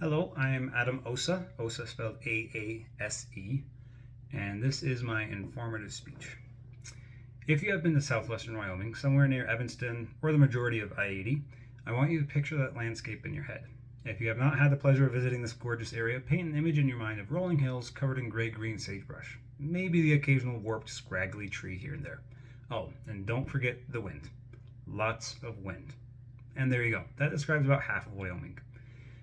Hello, I am Adam Osa, Osa spelled A-A-S-E, and this is my informative speech. If you have been to southwestern Wyoming, somewhere near Evanston or the majority of I-80, I want you to picture that landscape in your head. If you have not had the pleasure of visiting this gorgeous area, paint an image in your mind of rolling hills covered in gray-green sagebrush, maybe the occasional warped, scraggly tree here and there. Oh, and don't forget the wind. Lots of wind. And there you go. That describes about half of Wyoming.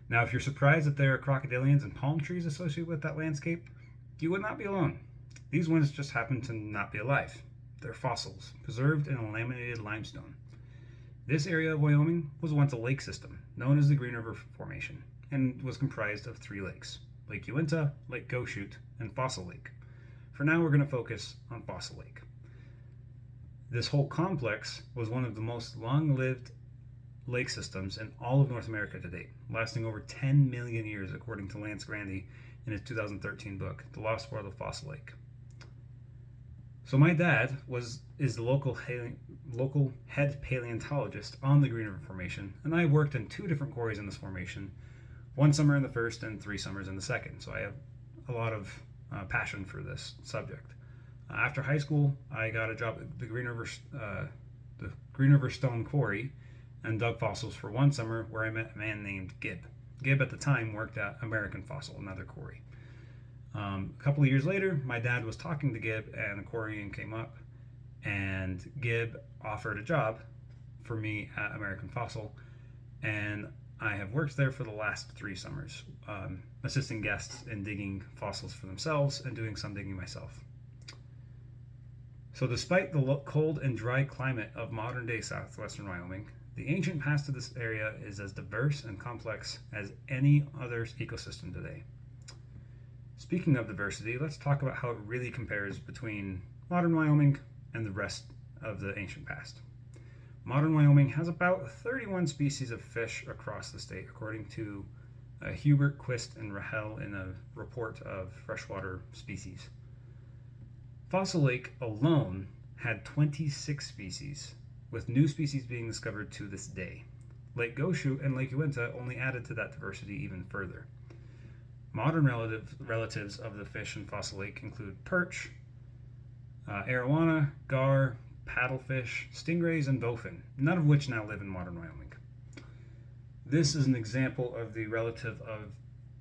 Now, if you're surprised that there are crocodilians and palm trees associated with that landscape, you would not be alone. These ones just happen to not be alive. They're fossils, preserved in a laminated limestone. This area of Wyoming was once a lake system, known as the Green River Formation, and was comprised of 3 lakes: Lake Uinta, Lake Goshoot, and Fossil Lake. For now, we're going to focus on Fossil Lake. This whole complex was one of the most long-lived lake systems in all of North America to date, lasting over 10 million years, according to Lance Grandy in his 2013 book, The Lost World of Fossil Lake. So my dad is the local head paleontologist on the Green River Formation, and I worked in 2 different quarries in this formation, 1 summer in the first and 3 summers in the second, so I have a lot of passion for this subject. After high school, I got a job at the Green River Stone Quarry and dug fossils for 1 summer, where I met a man named Gibb. Gibb at the time worked at American Fossil, another quarry. A couple of years later, my dad was talking to Gibb and a quarrying came up, and Gibb offered a job for me at American Fossil, and I have worked there for the last 3 summers, assisting guests in digging fossils for themselves and doing some digging myself. So despite the cold and dry climate of modern-day southwestern Wyoming, the ancient past of this area is as diverse and complex as any other ecosystem today. Speaking of diversity, let's talk about how it really compares between modern Wyoming and the rest of the ancient past. Modern Wyoming has about 31 species of fish across the state, according to Hubert, Quist, and Rahel in a report of freshwater species. Fossil Lake alone had 26 species, with new species being discovered to this day. Lake Goshoot and Lake Uinta only added to that diversity even further. Modern relatives of the fish in Fossil Lake include perch, arowana, gar, paddlefish, stingrays, and bowfin, none of which now live in modern Wyoming. This is an example of the relative of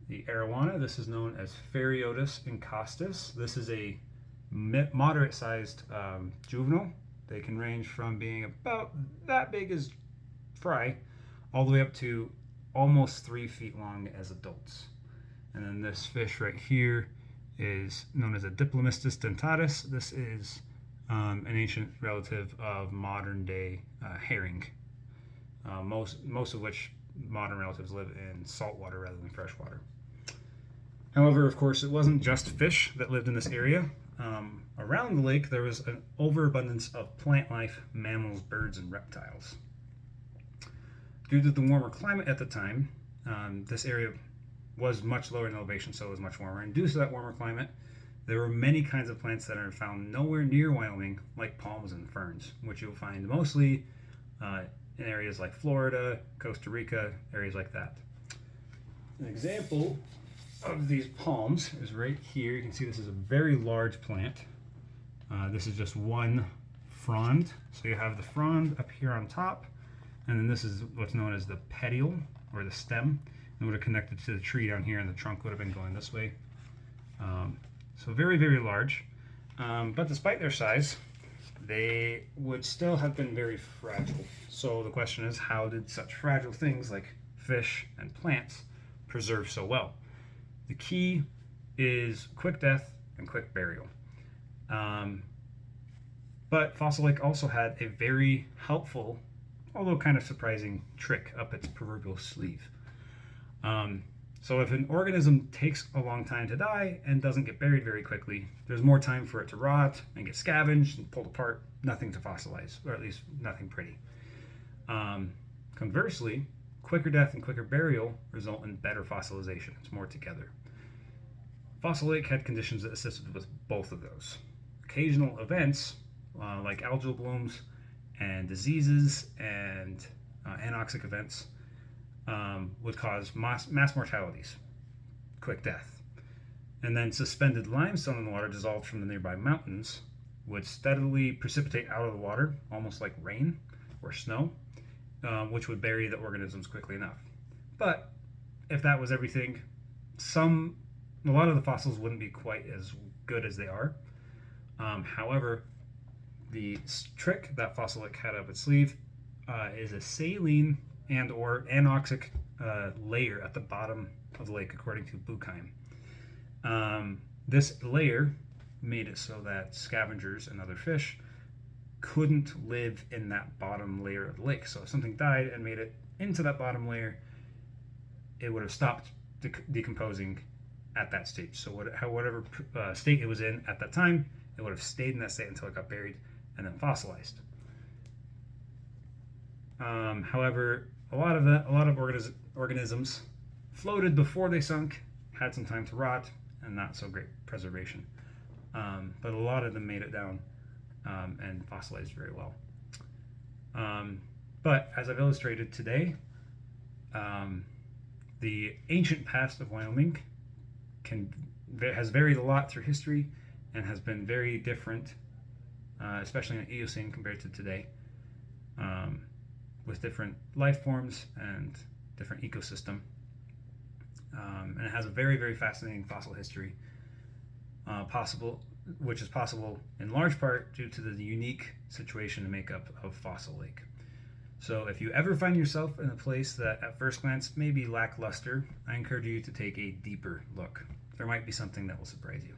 the arowana. This is known as Ferriotus encostus. This is a moderate-sized juvenile. They can range from being about that big as fry all the way up to almost 3 feet long as adults. And then this fish right here is known as a Diplomystus dentatus. This is an ancient relative of modern-day herring, most of which modern relatives live in saltwater rather than freshwater. However, of course, it wasn't just fish that lived in this area. Around the lake, there was an overabundance of plant life, mammals, birds, and reptiles. Due to the warmer climate at the time, this area was much lower in elevation, so it was much warmer. And due to that warmer climate, there were many kinds of plants that are found nowhere near Wyoming, like palms and ferns, which you'll find mostly in areas like Florida, Costa Rica, areas like that. An example of these palms is right here. You can see this is a very large plant. This is just one frond. So you have the frond up here on top, and then this is what's known as the petiole, or the stem. It would have connected to the tree down here, and the trunk would have been going this way. So very, very large. But despite their size, they would still have been very fragile. So the question is, how did such fragile things like fish and plants preserve so well? The key is quick death and quick burial. But Fossil Lake also had a very helpful, although kind of surprising, trick up its proverbial sleeve. So if an organism takes a long time to die and doesn't get buried very quickly, there's more time for it to rot and get scavenged and pulled apart, nothing to fossilize, or at least nothing pretty. Conversely, quicker death and quicker burial result in better fossilization. It's more together. Fossil Lake had conditions that assisted with both of those. Occasional events like algal blooms and diseases and anoxic events would cause mass mortalities, quick death. And then suspended limestone in the water dissolved from the nearby mountains would steadily precipitate out of the water, almost like rain or snow, which would bury the organisms quickly enough. But if that was everything, a lot of the fossils wouldn't be quite as good as they are. However, the trick that fossil lake had up its sleeve is a saline and or anoxic layer at the bottom of the lake, according to Buchheim. This layer made it so that scavengers and other fish couldn't live in that bottom layer of the lake. So if something died and made it into that bottom layer, it would have stopped decomposing at that stage. So whatever state it was in at that time, it would have stayed in that state until it got buried and then fossilized. However, a lot of organisms floated before they sunk, had some time to rot, and not so great preservation. But a lot of them made it down and fossilized very well. But as I've illustrated today, the ancient past of Wyoming has varied a lot through history and has been very different, especially in the Eocene compared to today, with different life forms and different ecosystem. And it has a very, very fascinating fossil history, which is possible in large part due to the unique situation and makeup of Fossil Lake. So if you ever find yourself in a place that at first glance may be lackluster, I encourage you to take a deeper look. There might be something that will surprise you.